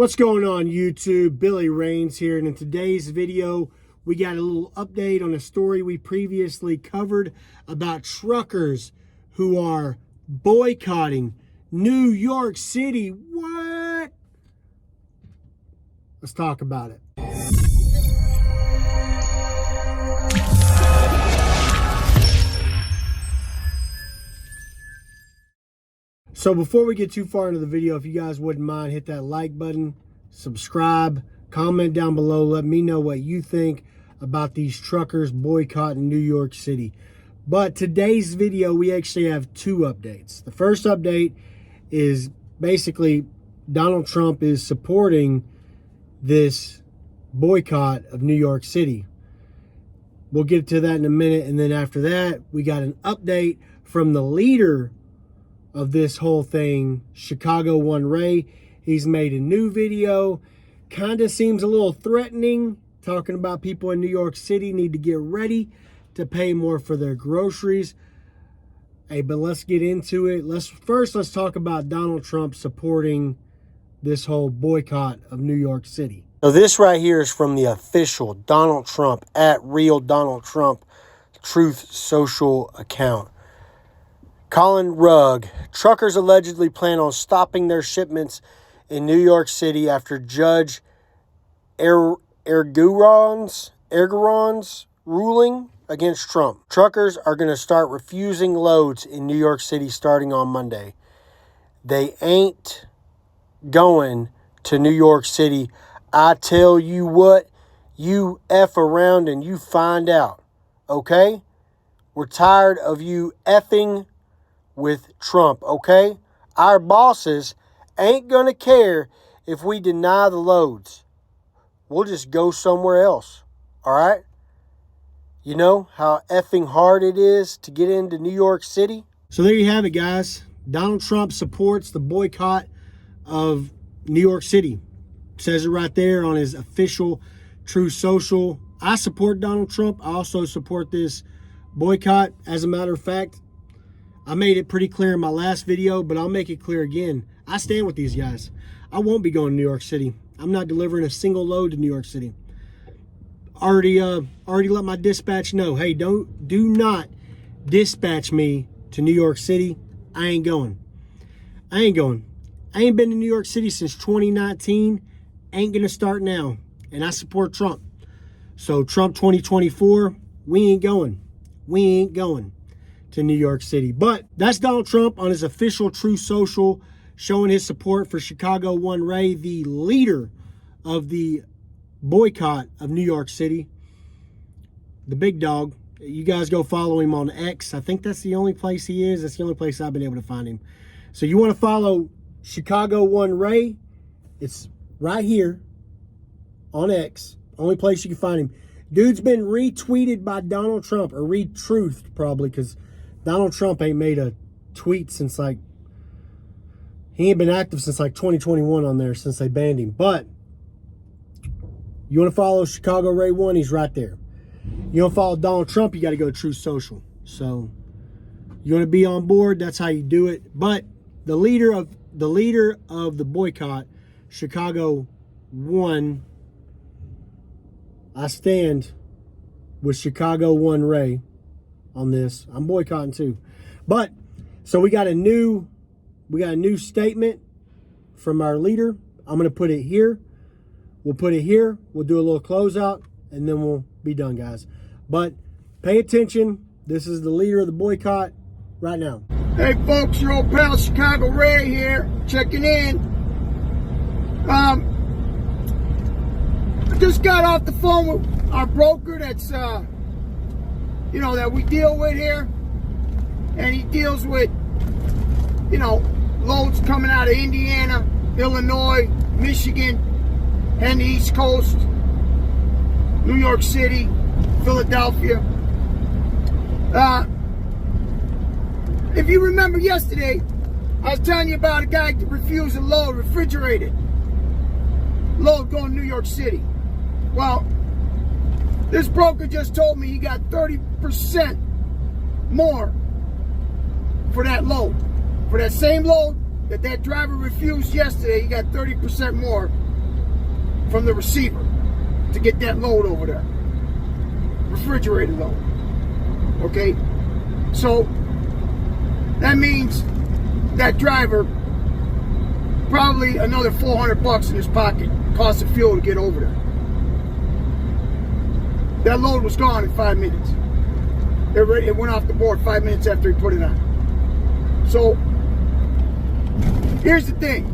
What's going on YouTube? Billy Rains here, and in today's video we got a little update on a story we previously covered about truckers who are boycotting New York City. What? Let's talk about it. So before we get too far into the video, if you guys wouldn't mind, hit that like button, subscribe, comment down below. Let me know what you think about these truckers boycotting New York City. But today's video, we actually have two updates. The first update is basically Donald Trump is supporting this boycott of New York City. We'll get to that in a minute. And then after that, we got an update from the leader of this whole thing, Chicago One Ray. He's made a new video, kind of seems a little threatening, talking about people in New York City need to get ready to pay more for their groceries. Hey, but let's get into it. Let's talk about Donald Trump supporting this whole boycott of New York City. So this right here is from the official Donald Trump at Real Donald Trump Truth Social account. Colin Rugg, truckers allegedly plan on stopping their shipments in New York City after Judge Erguron's ruling against Trump. Truckers are going to start refusing loads in New York City starting on Monday. They ain't going to New York City. I tell you what, you F around and you find out, okay? We're tired of you effing with Trump, okay? Our bosses ain't gonna care if we deny the loads. We'll just go somewhere else, all right? You know how effing hard it is to get into New York City? So there you have it, guys. Donald Trump supports the boycott of New York City. Says it right there on his official Truth Social. I support Donald Trump. I also support this boycott. As a matter of fact, I made it pretty clear in my last video, but I'll make it clear again. I stand with these guys. I won't be going to New York City. I'm not delivering a single load to New York City. Already let my dispatch know, hey, do not dispatch me to New York City. I ain't going. I ain't been to New York City since 2019. Ain't gonna start now. And I support Trump. So Trump 2024, we ain't going. We ain't going to New York City. But that's Donald Trump on his official Truth Social, showing his support for Chicago One Ray, the leader of the boycott of New York City, the big dog. You guys go follow him on X. I think that's the only place he is. That's the only place I've been able to find him. So you want to follow Chicago One Ray, it's right here on X. Only place you can find him. Dude's been retweeted by Donald Trump, or retruthed probably, because Donald Trump ain't made a tweet since he ain't been active since 2021 on there, since they banned him. But you want to follow Chicago Ray 1, he's right there. You want to follow Donald Trump, you got to go to Truth Social. So you want to be on board, that's how you do it. But the leader of the boycott, Chicago 1, I stand with Chicago One Ray on this. I'm boycotting too. But so we got a new statement from our leader. I'm going to put it here. We'll put it here. We'll do a little closeout and then we'll be done, guys. But pay attention. This is the leader of the boycott right now. Hey folks, your old pal Chicago Ray here, checking in. I just got off the phone with our broker that's, that we deal with here. And he deals with, loads coming out of Indiana, Illinois, Michigan, and the East Coast, New York City, Philadelphia. If you remember yesterday, I was telling you about a guy that refused a load, refrigerated load going to New York City. Well, this broker just told me he got 30% more for that load. For that same load that driver refused yesterday, he got 30% more from the receiver to get that load over there. Refrigerated load. Okay? So that means that driver probably another $400 in his pocket, cost of fuel to get over there. That load was gone in 5 minutes. It went off the board 5 minutes after he put it on. So here's the thing.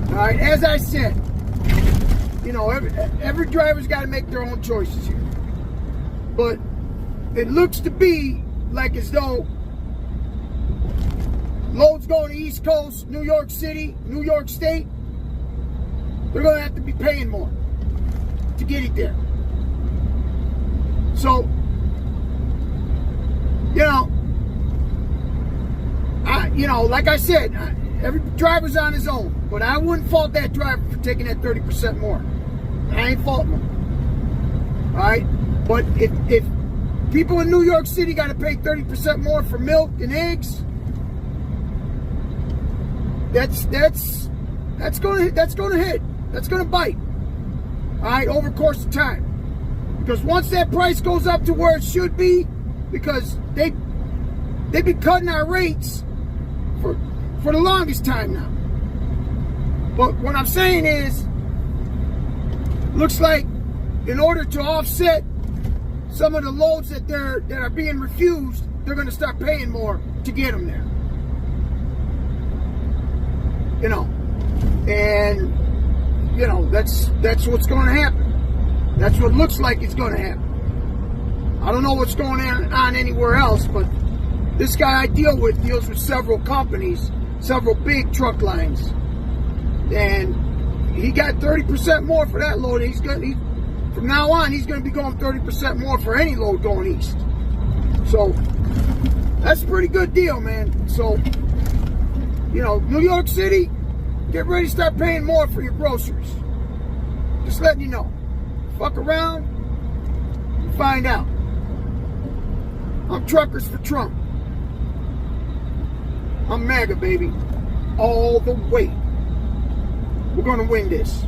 All right, as I said, you know, every driver's got to make their own choices here. But it looks to be like as though loads going to East Coast, New York City, New York State, they're going to have to be paying more to get it there. So, like I said, every driver's on his own, but I wouldn't fault that driver for taking that 30% more. I ain't faulting him. All right? But if people in New York City got to pay 30% more for milk and eggs, that's going to hit. That's going to bite. All right, over the course of time. Because once that price goes up to where it should be, because they've been cutting our rates for the longest time now. But what I'm saying is, looks like in order to offset some of the loads that are being refused, they're going to start paying more to get them there. You know, and you know that's what's going to happen. That's what looks like it's going to happen. I don't know what's going on anywhere else, but this guy I deal with deals with several companies, several big truck lines, and he got 30% more for that load. From now on, he's going to be going 30% more for any load going east. So that's a pretty good deal, man. So, you know, New York City, get ready to start paying more for your groceries. Just letting you know. Fuck around and find out. I'm Truckers for Trump. I'm MAGA, baby. All the way. We're going to win this.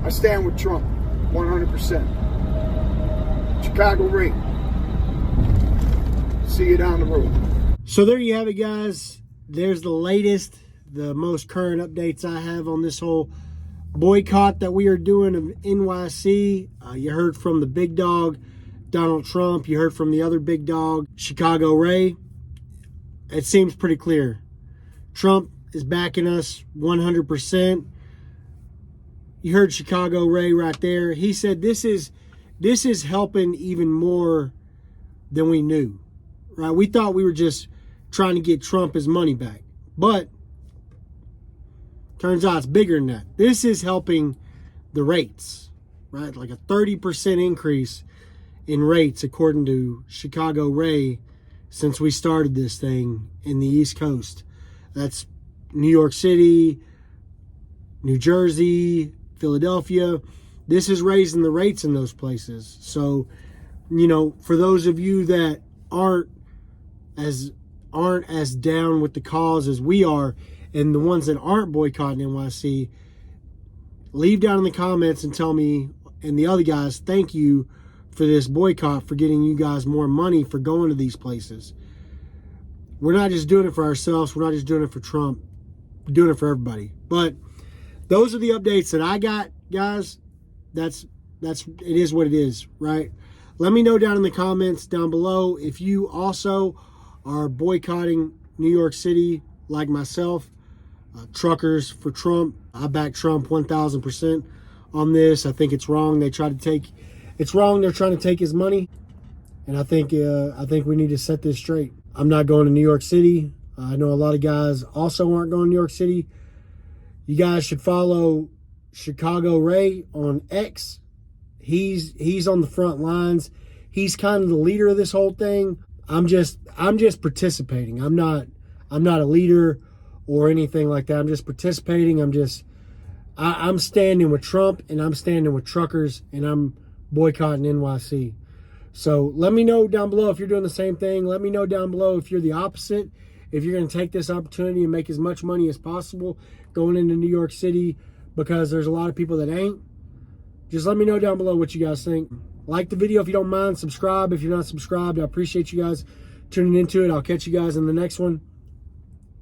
I stand with Trump 100%. Chicago RAIB. See you down the road. So there you have it, guys. There's the latest, the most current updates I have on this whole boycott that we are doing of NYC. You heard from the big dog, Donald Trump. You heard from the other big dog, Chicago RAIB. It seems pretty clear. Trump is backing us 100%. You heard Chicago RAIB right there. He said this is helping even more than we knew. Right? We thought we were just trying to get Trump his money back. But turns out it's bigger than that. This is helping the rates, right? Like a 30% increase in rates, according to Chicago RAIB, since we started this thing in the East Coast. That's New York City, New Jersey, Philadelphia. This is raising the rates in those places. So, you know, for those of you that aren't as down with the cause as we are, and the ones that aren't boycotting NYC, leave down in the comments and tell me and the other guys, thank you for this boycott, for getting you guys more money for going to these places. We're not just doing it for ourselves. We're not just doing it for Trump. We're doing it for everybody. But those are the updates that I got, guys. It is what it is, right? Let me know down in the comments down below if you also are boycotting New York City like myself. Truckers for Trump. I back Trump 1,000% on this. I think it's wrong. They're trying to take his money, and I think we need to set this straight. I'm not going to New York City. I know a lot of guys also aren't going to New York City. You guys should follow Chicago RAIB on X. He's on the front lines. He's kind of the leader of this whole thing. I'm just participating. I'm not a leader or anything like that. I'm just participating. I'm standing with Trump, and I'm standing with truckers, and I'm boycotting NYC. So let me know down below if you're doing the same thing. Let me know down below if you're the opposite, if you're going to take this opportunity and make as much money as possible going into New York City, because there's a lot of people that ain't. Just let me know down below what you guys think. Like the video if you don't mind. Subscribe if you're not subscribed. I appreciate you guys tuning into it. I'll catch you guys in the next one.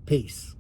Peace.